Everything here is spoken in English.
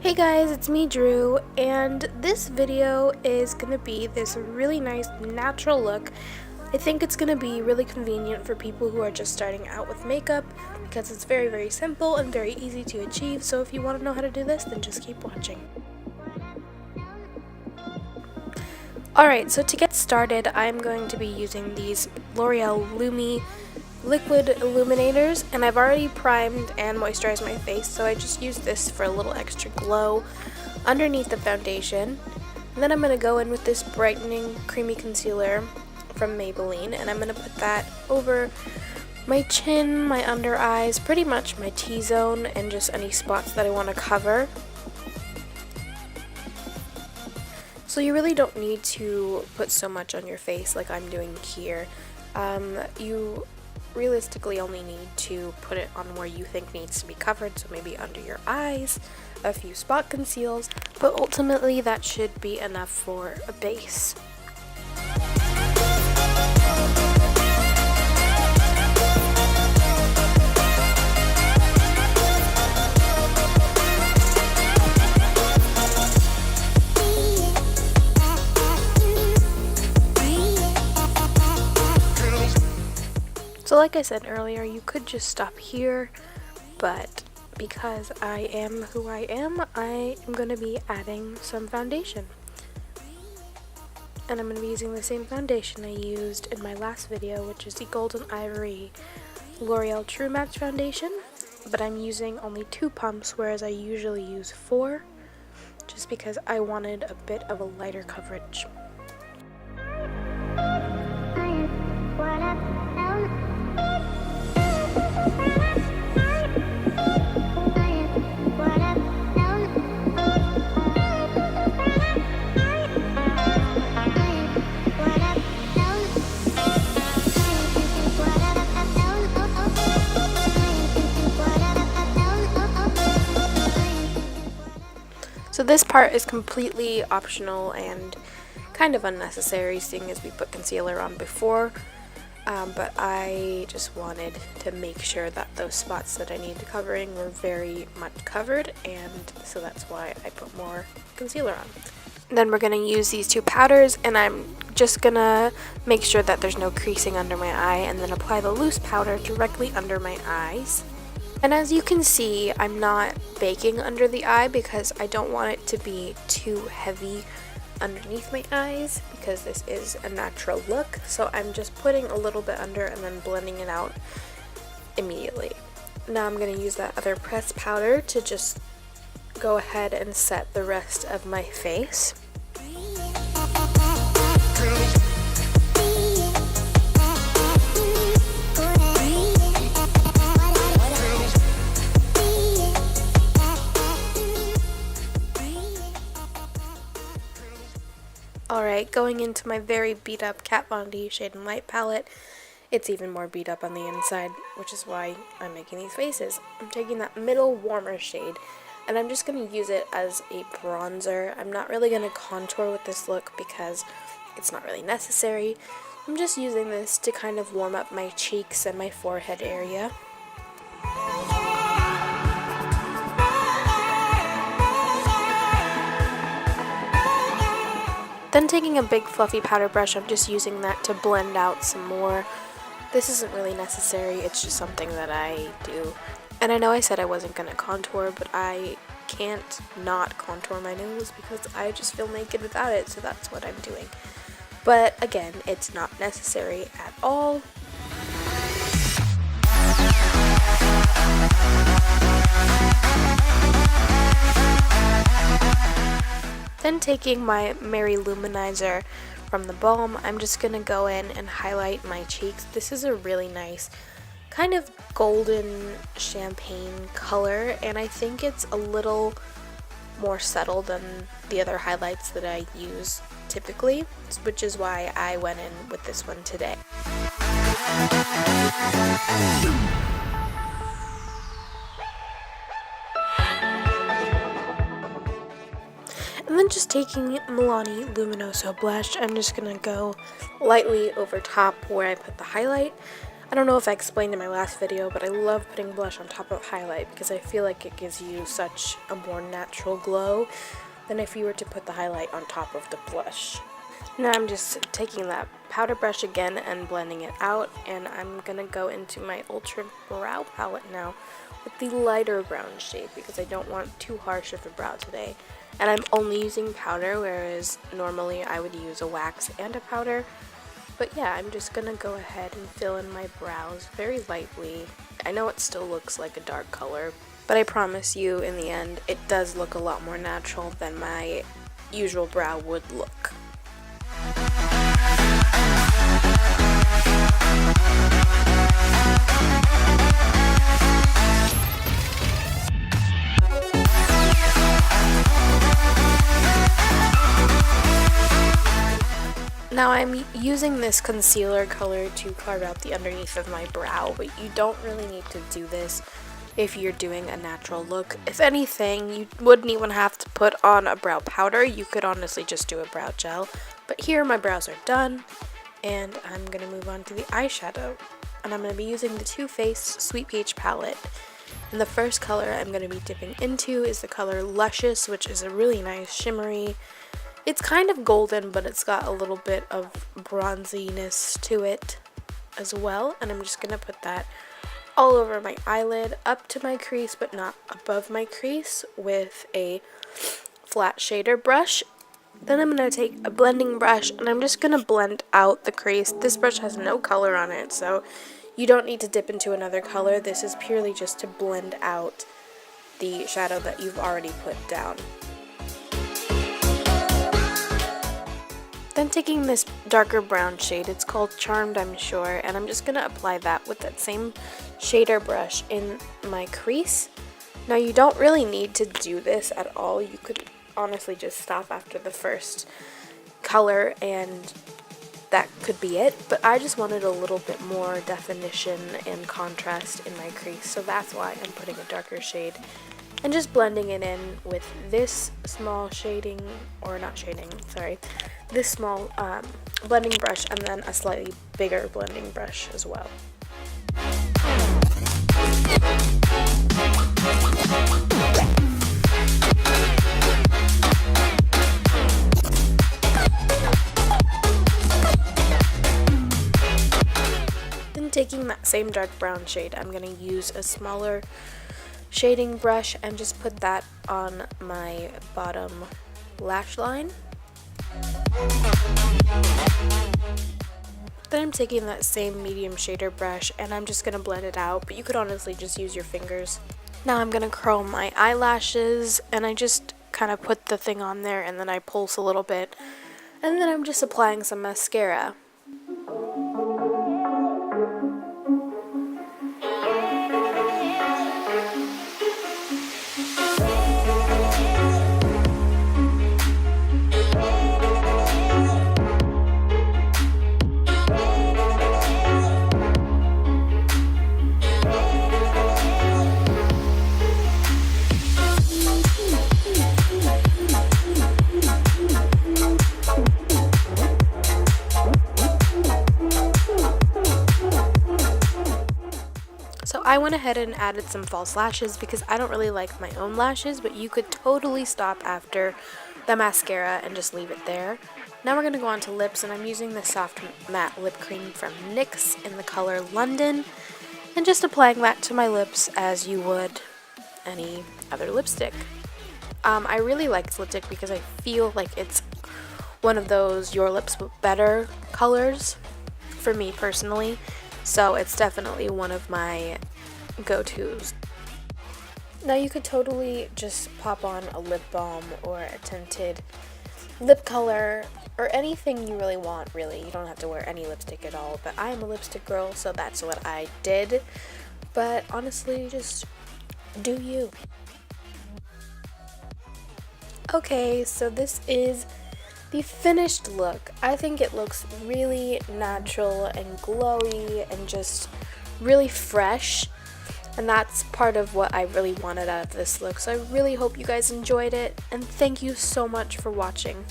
Hey guys, it's me Drew, and this video is going to be this really nice natural look. I think it's going to be really convenient for people who are just starting out with makeup because it's very simple and very easy to achieve, so if you want to know how to do this, then just keep watching. Alright, so to get started, I'm going to be using these L'Oreal Lumi liquid illuminators, and I've already primed and moisturized my face, so I just use this for a little extra glow underneath the foundation. And then I'm going to go in with this brightening creamy concealer from Maybelline, and I'm going to put that over my chin, my under eyes, pretty much my T-zone, and just any spots that I want to cover. So you really don't need to put so much on your face like I'm doing here. You realistically only need to put it on where you think needs to be covered, so maybe under your eyes, a few spot conceals, but ultimately that should be enough for a base. So like I said earlier, you could just stop here, but because I am who I am going to be adding some foundation. And I'm going to be using the same foundation I used in my last video, which is the Golden Ivory L'Oreal True Match Foundation, but I'm using only 2 pumps, whereas I usually use 4, just because I wanted a bit of a lighter coverage. So this part is completely optional and kind of unnecessary, seeing as we put concealer on before, but I just wanted to make sure that those spots that I needed covering were very much covered, and so that's why I put more concealer on. Then we're going to use these 2 powders, and I'm just going to make sure that there's no creasing under my eye, and then apply the loose powder directly under my eyes. And as you can see, I'm not baking under the eye because I don't want it to be too heavy underneath my eyes, because this is a natural look. So I'm just putting a little bit under and then blending it out immediately. Now I'm going to use that other pressed powder to just go ahead and set the rest of my face. Alright, going into my very beat up Kat Von D Shade and Light palette. It's even more beat up on the inside, which is why I'm making these faces. I'm taking that middle warmer shade, and I'm just going to use it as a bronzer. I'm not really going to contour with this look because it's not really necessary. I'm just using this to kind of warm up my cheeks and my forehead area. Then taking a big fluffy powder brush, I'm just using that to blend out some more. This isn't really necessary, it's just something that I do. And I know I said I wasn't going to contour, but I can't not contour my nose because I just feel naked without it, so that's what I'm doing. But again, it's not necessary at all. Then taking my Mary Luminizer from the Balm, I'm just going to go in and highlight my cheeks. This is a really nice kind of golden champagne color, and I think it's a little more subtle than the other highlights that I use typically, which is why I went in with this one today. And then just taking Milani Luminoso blush, I'm just going to go lightly over top where I put the highlight. I don't know if I explained in my last video, but I love putting blush on top of highlight because I feel like it gives you such a more natural glow than if you were to put the highlight on top of the blush. Now I'm just taking that powder brush again and blending it out, and I'm gonna go into my Ultra Brow Palette now with the lighter brown shade because I don't want too harsh of a brow today. And I'm only using powder, whereas normally I would use a wax and a powder. But yeah, I'm just gonna go ahead and fill in my brows very lightly. I know it still looks like a dark color, but I promise you in the end it does look a lot more natural than my usual brow would look. Now I'm using this concealer color to carve out the underneath of my brow, but you don't really need to do this if you're doing a natural look. If anything, you wouldn't even have to put on a brow powder. You could honestly just do a brow gel. But here my brows are done, and I'm going to move on to the eyeshadow. And I'm going to be using the Too Faced Sweet Peach palette. And the first color I'm going to be dipping into is the color Luscious, which is a really nice shimmery. It's kind of golden, but it's got a little bit of bronziness to it as well. And I'm just going to put that all over my eyelid, up to my crease, but not above my crease, with a flat shader brush. Then I'm going to take a blending brush, and I'm just going to blend out the crease. This brush has no color on it, so you don't need to dip into another color. This is purely just to blend out the shadow that you've already put down. Then taking this darker brown shade, it's called Charmed, I'm sure, and I'm just going to apply that with that same shader brush in my crease. Now you don't really need to do this at all. You could honestly just stop after the first color and that could be it, but I just wanted a little bit more definition and contrast in my crease, so that's why I'm putting a darker shade and just blending it in with this small shading, or not shading, sorry, this small blending brush, and then a slightly bigger blending brush as well. Then taking that same dark brown shade, I'm going to use a smaller shading brush and just put that on my bottom lash line. Then I'm taking that same medium shader brush and I'm just going to blend it out, but you could honestly just use your fingers. Now I'm going to curl my eyelashes, and I just kind of put the thing on there and then I pulse a little bit, and then I'm just applying some mascara. I went ahead and added some false lashes because I don't really like my own lashes, but you could totally stop after the mascara and just leave it there. Now we're going to go on to lips, and I'm using the soft matte lip cream from NYX in the color London, and just applying that to my lips as you would any other lipstick. I really like this lipstick because I feel like it's one of those Your Lips But Better colors for me personally, so it's definitely one of my go-tos. Now you could totally just pop on a lip balm or a tinted lip color or anything you really want, really. You don't have to wear any lipstick at all, but I am a lipstick girl, so that's what I did. But honestly, just do you. Okay, so this is the finished look. I think it looks really natural and glowy and just really fresh, and that's part of what I really wanted out of this look. So I really hope you guys enjoyed it, and thank you so much for watching.